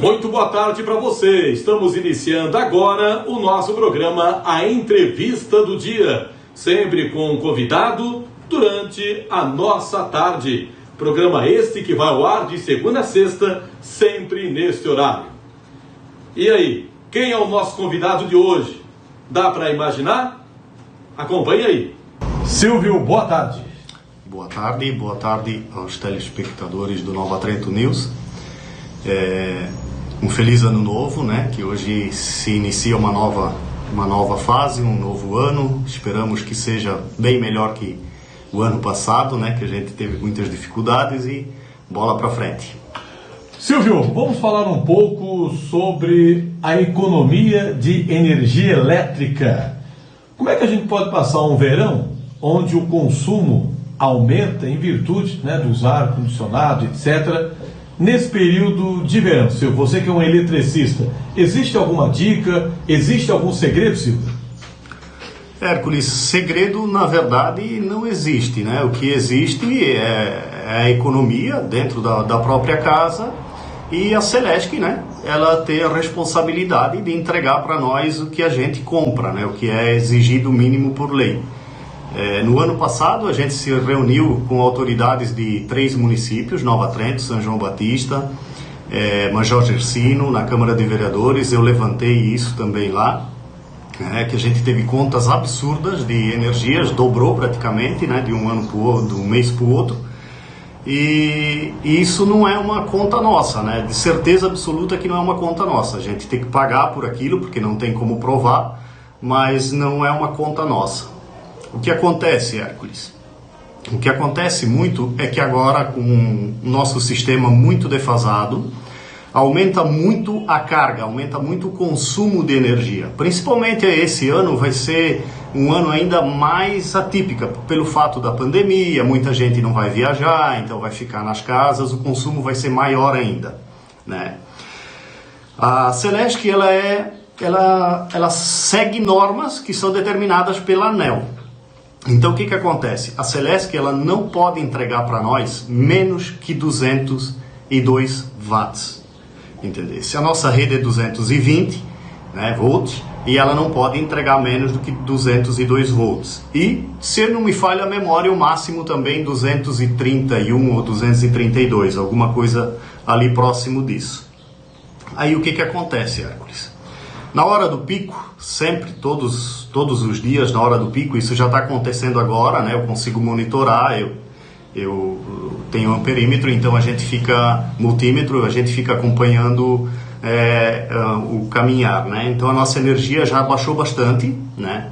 Muito boa tarde para você. Estamos iniciando agora o nosso programa A Entrevista do Dia, sempre com um convidado durante a nossa tarde. Programa este que vai ao ar de segunda a sexta, sempre neste horário. E aí, quem é o nosso convidado de hoje? Dá para imaginar? Acompanhe aí. Silvio, boa tarde. Boa tarde aos telespectadores do Nova Trento News. Um feliz ano novo, né? Que hoje se inicia uma nova fase, um novo ano. Esperamos que seja bem melhor que o ano passado, né? Que a gente teve muitas dificuldades e bola para frente. Silvio, vamos falar um pouco sobre a economia de energia elétrica. Como é que a gente pode passar um verão onde o consumo aumenta em virtude, né, dos ar-condicionado, etc., nesse período de verão? Silvio, você que é um eletricista, existe alguma dica, existe algum segredo, Silvio? Hércules, segredo na verdade não existe, né? O que existe é a economia dentro da própria casa e a Celesc, né? Ela tem a responsabilidade de entregar para nós o que a gente compra, né? O que é exigido mínimo por lei. No ano passado a gente se reuniu com autoridades de 3 municípios, Nova Trento, São João Batista, Major Gercino, na Câmara de Vereadores. Eu levantei isso também lá, que a gente teve contas absurdas de energias, dobrou praticamente, né, de um ano para o outro, de um mês para o outro, e isso não é uma conta nossa, né, de certeza absoluta que não é uma conta nossa. A gente tem que pagar por aquilo porque não tem como provar, mas não é uma conta nossa. O que acontece, Hércules? O que acontece muito é que agora, com o nosso sistema muito defasado, aumenta muito a carga, aumenta muito o consumo de energia. Principalmente esse ano vai ser um ano ainda mais atípico, pelo fato da pandemia, muita gente não vai viajar, então vai ficar nas casas, o consumo vai ser maior ainda, né? A Celesc, ela segue normas que são determinadas pela ANEEL. Então o que acontece? A Celesc, ela não pode entregar para nós menos que 202 watts, entendeu? Se a nossa rede é 220, né, volts, e ela não pode entregar menos do que 202 volts. E, se não me falha a memória, o máximo também 231 ou 232, alguma coisa ali próximo disso. Aí o que acontece, Hércules? Na hora do pico, sempre, todos os dias, na hora do pico, isso já está acontecendo agora, né? Eu consigo monitorar, eu tenho um perímetro, então a gente fica, multímetro, a gente fica acompanhando o caminhar, né? Então a nossa energia já baixou bastante, né?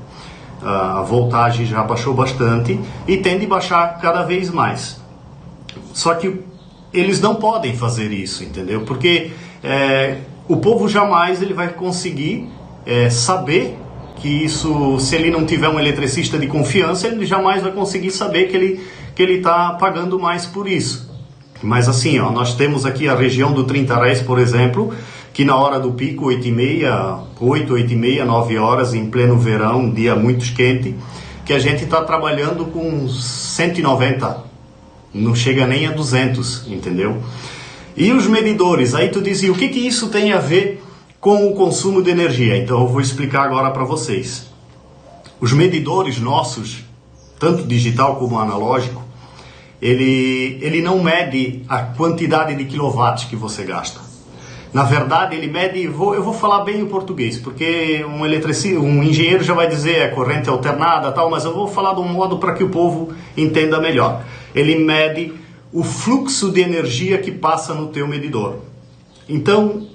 A voltagem já baixou bastante e tende a baixar cada vez mais. Só que eles não podem fazer isso, entendeu? Porque o povo jamais ele vai conseguir saber que isso, se ele não tiver um eletricista de confiança, ele jamais vai conseguir saber que ele está pagando mais por isso. Mas assim, ó, nós temos aqui a região do 30 Res, por exemplo, que na hora do pico, 8h30, 9 horas, em pleno verão, um dia muito quente, que a gente está trabalhando com 190, não chega nem a 200, entendeu? E os medidores, aí tu dizia, o que isso tem a ver com o consumo de energia? Então eu vou explicar agora para vocês. Os medidores nossos, tanto digital como analógico, ele não mede a quantidade de quilowatts que você gasta. Na verdade, ele mede, eu vou falar bem o português, porque um engenheiro já vai dizer corrente alternada, tal, mas eu vou falar de um modo para que o povo entenda melhor. Ele mede o fluxo de energia que passa no teu medidor. Então,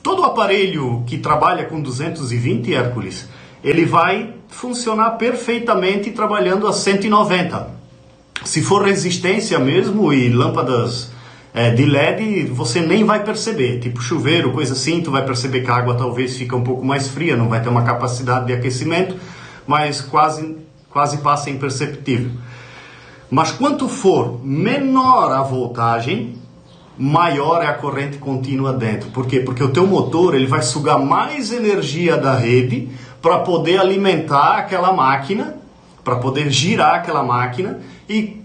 todo aparelho que trabalha com 220 Hércules, ele vai funcionar perfeitamente trabalhando a 190. Se for resistência mesmo e lâmpadas de LED, você nem vai perceber. Tipo chuveiro, coisa assim, tu vai perceber que a água talvez fica um pouco mais fria, não vai ter uma capacidade de aquecimento, mas quase passa imperceptível. Mas quanto for menor a voltagem, maior é a corrente contínua dentro. Por quê? Porque o teu motor ele vai sugar mais energia da rede para poder alimentar aquela máquina, para poder girar aquela máquina e,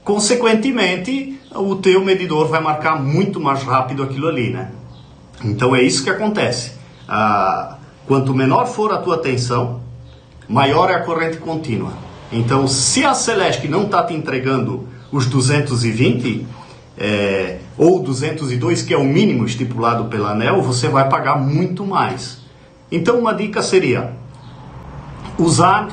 consequentemente, o teu medidor vai marcar muito mais rápido aquilo ali, né? Então é isso que acontece. Quanto menor for a tua tensão, maior é a corrente contínua. Então, se a Celesc não está te entregando os 220 ou 202, que é o mínimo estipulado pela ANEEL, você vai pagar muito mais. Então, uma dica seria usar,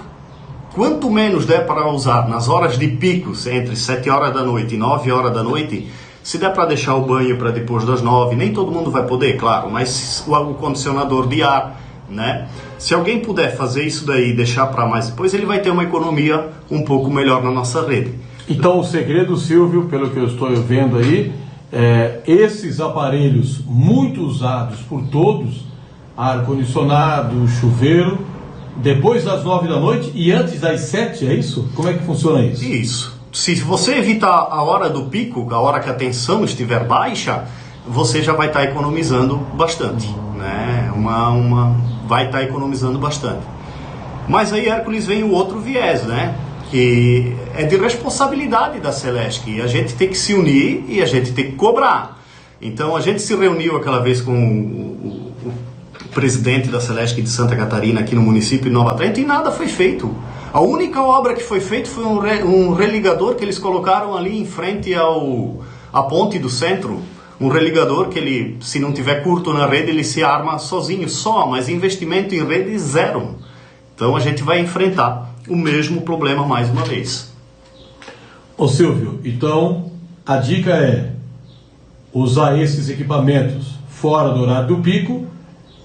quanto menos der para usar nas horas de picos, entre 7 horas da noite e 9 horas da noite. Se der para deixar o banho para depois das 9, nem todo mundo vai poder, claro, mas o condicionador de ar, né? Se alguém puder fazer isso daí e deixar para mais depois, ele vai ter uma economia um pouco melhor na nossa rede. Então o segredo, Silvio, pelo que eu estou vendo aí, esses aparelhos muito usados por todos, ar-condicionado, chuveiro, depois das 9 da noite e antes das 7, é isso? Como é que funciona isso? Isso. Se você evitar a hora do pico, a hora que a tensão estiver baixa, você já vai estar economizando bastante, né? Vai estar economizando bastante. Mas aí, Hércules, vem o outro viés, né? Que é de responsabilidade da Celesc. A gente tem que se unir e a gente tem que cobrar. Então, a gente se reuniu aquela vez com o presidente da Celesc de Santa Catarina, aqui no município de Nova Trento, e nada foi feito. A única obra que foi feita foi um religador que eles colocaram ali em frente à ponte do centro. Um religador que ele, se não tiver curto na rede, ele se arma sozinho, mas investimento em rede zero. Então a gente vai enfrentar o mesmo problema mais uma vez. Ô Silvio, então a dica é usar esses equipamentos fora do horário do pico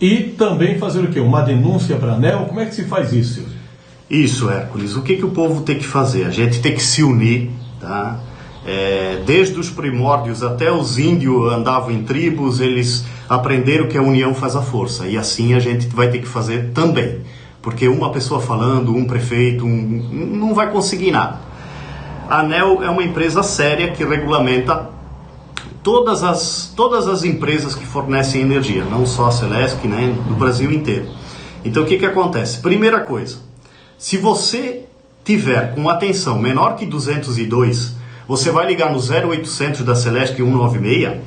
e também fazer o quê? Uma denúncia para a ANEEL? Como é que se faz isso, Silvio? Isso, Hércules. O que o povo tem que fazer? A gente tem que se unir, tá? Desde os primórdios até os índios andavam em tribos, eles aprenderam que a união faz a força, e assim a gente vai ter que fazer também, porque uma pessoa falando, um prefeito, não vai conseguir nada. A ANEEL é uma empresa séria que regulamenta todas as empresas que fornecem energia, não só a Celesc, né, do Brasil inteiro. Então o que acontece? Primeira coisa, se você tiver com a tensão menor que 202, você vai ligar no 0800 da Celesc 196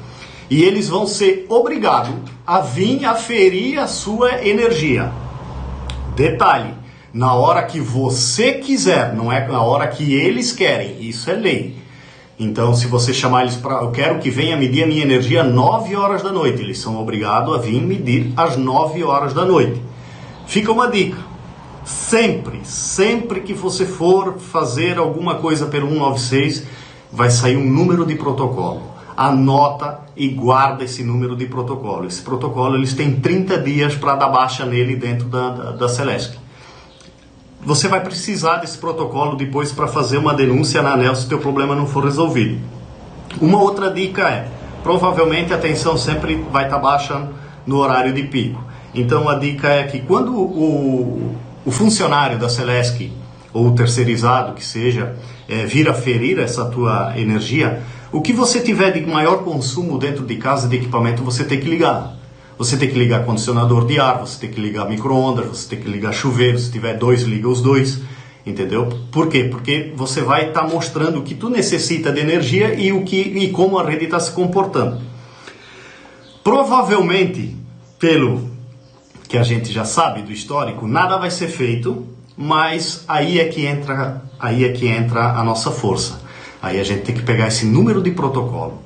e eles vão ser obrigados a vir aferir a sua energia. Detalhe, na hora que você quiser, não é na hora que eles querem, isso é lei. Então, se você chamar eles para, eu quero que venha medir a minha energia às 9 horas da noite, eles são obrigados a vir medir às 9 horas da noite. Fica uma dica. Sempre que você for fazer alguma coisa pelo 196, vai sair um número de protocolo. Anota e guarda esse número de protocolo. Esse protocolo, eles têm 30 dias para dar baixa nele dentro da Celesc. Você vai precisar desse protocolo depois para fazer uma denúncia na ANEEL se o teu problema não for resolvido. Uma outra dica é, provavelmente a tensão sempre vai estar baixa no horário de pico. Então a dica é que quando o funcionário da Celesc, ou o terceirizado que seja, vir aferir essa tua energia, o que você tiver de maior consumo dentro de casa de equipamento, você tem que ligar. Você tem que ligar condicionador de ar, você tem que ligar micro-ondas, você tem que ligar chuveiro, se tiver 2, liga os 2, entendeu? Por quê? Porque você vai estar mostrando o que tu necessita de energia e como a rede está se comportando. Provavelmente, pelo que a gente já sabe do histórico, nada vai ser feito, mas aí é que entra a nossa força. Aí a gente tem que pegar esse número de protocolo.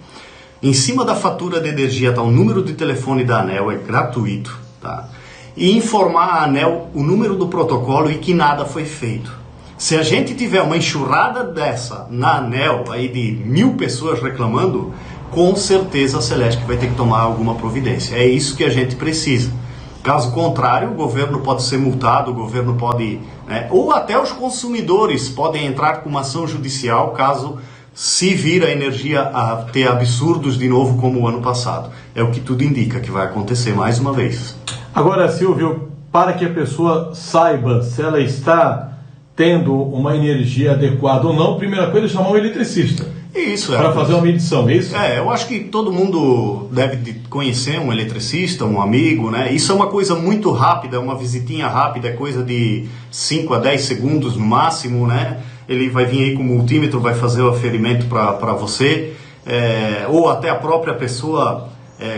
Em cima da fatura de energia está o número de telefone da ANEEL, é gratuito, tá? E informar a ANEEL o número do protocolo e que nada foi feito. Se a gente tiver uma enxurrada dessa na ANEEL, aí de 1000 pessoas reclamando, com certeza a Celesc vai ter que tomar alguma providência. É isso que a gente precisa. Caso contrário, o governo pode ser multado, o governo pode, né, ou até os consumidores podem entrar com uma ação judicial caso se vir a energia a ter absurdos de novo como o ano passado. É o que tudo indica que vai acontecer mais uma vez. Agora, Silvio, para que a pessoa saiba se ela está tendo uma energia adequada ou não, primeira coisa é chamar um eletricista. Isso, para fazer uma medição, é isso? Eu acho que todo mundo deve conhecer um eletricista, um amigo, né? Isso é uma coisa muito rápida, uma visitinha rápida, é coisa de 5 a 10 segundos no máximo, né? Ele vai vir aí com o multímetro, vai fazer o aferimento para você, ou até a própria pessoa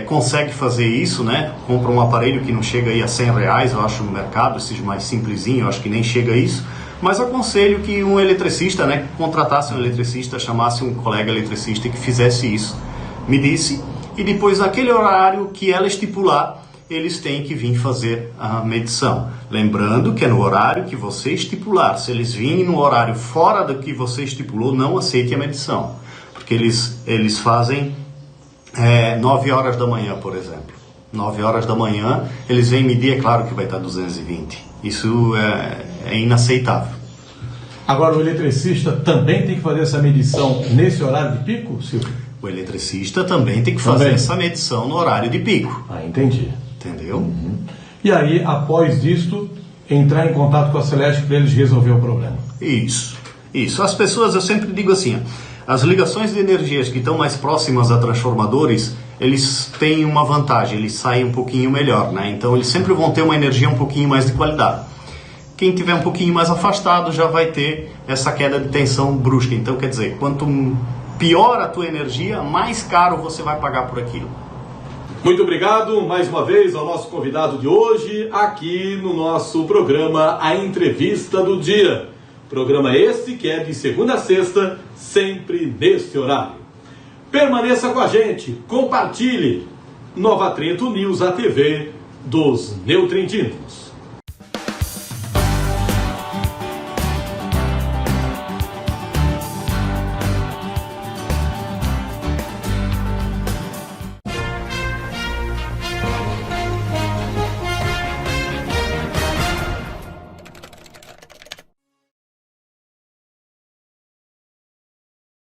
consegue fazer isso, né? Compra um aparelho que não chega aí a R$100, eu acho, no mercado, esses mais simplesinho, eu acho que nem chega a isso. Mas aconselho que um eletricista, né, contratasse um eletricista, chamasse um colega eletricista que fizesse isso, medisse, e depois naquele horário que ela estipular, eles têm que vir fazer a medição. Lembrando que é no horário que você estipular. Se eles virem no horário fora do que você estipulou, não aceite a medição. Porque eles fazem 9 horas da manhã, por exemplo. 9 horas da manhã, eles vêm medir, é claro que vai estar 220. Isso é inaceitável. Agora, o eletricista também tem que fazer essa medição nesse horário de pico, Silvio? O eletricista também tem que fazer essa medição no horário de pico. Ah, entendi. Entendeu? Uhum. E aí, após disto, entrar em contato com a Celesc para eles resolver o problema. Isso. As pessoas, eu sempre digo assim, as ligações de energias que estão mais próximas a transformadores, eles têm uma vantagem, eles saem um pouquinho melhor, né? Então eles sempre vão ter uma energia um pouquinho mais de qualidade. Quem tiver um pouquinho mais afastado já vai ter essa queda de tensão brusca. Então, quer dizer, quanto pior a tua energia, mais caro você vai pagar por aquilo. Muito obrigado mais uma vez ao nosso convidado de hoje, aqui no nosso programa A Entrevista do Dia. Programa esse que é de segunda a sexta, sempre neste horário. Permaneça com a gente, compartilhe. Nova Trento News, a TV dos Neutrindinos.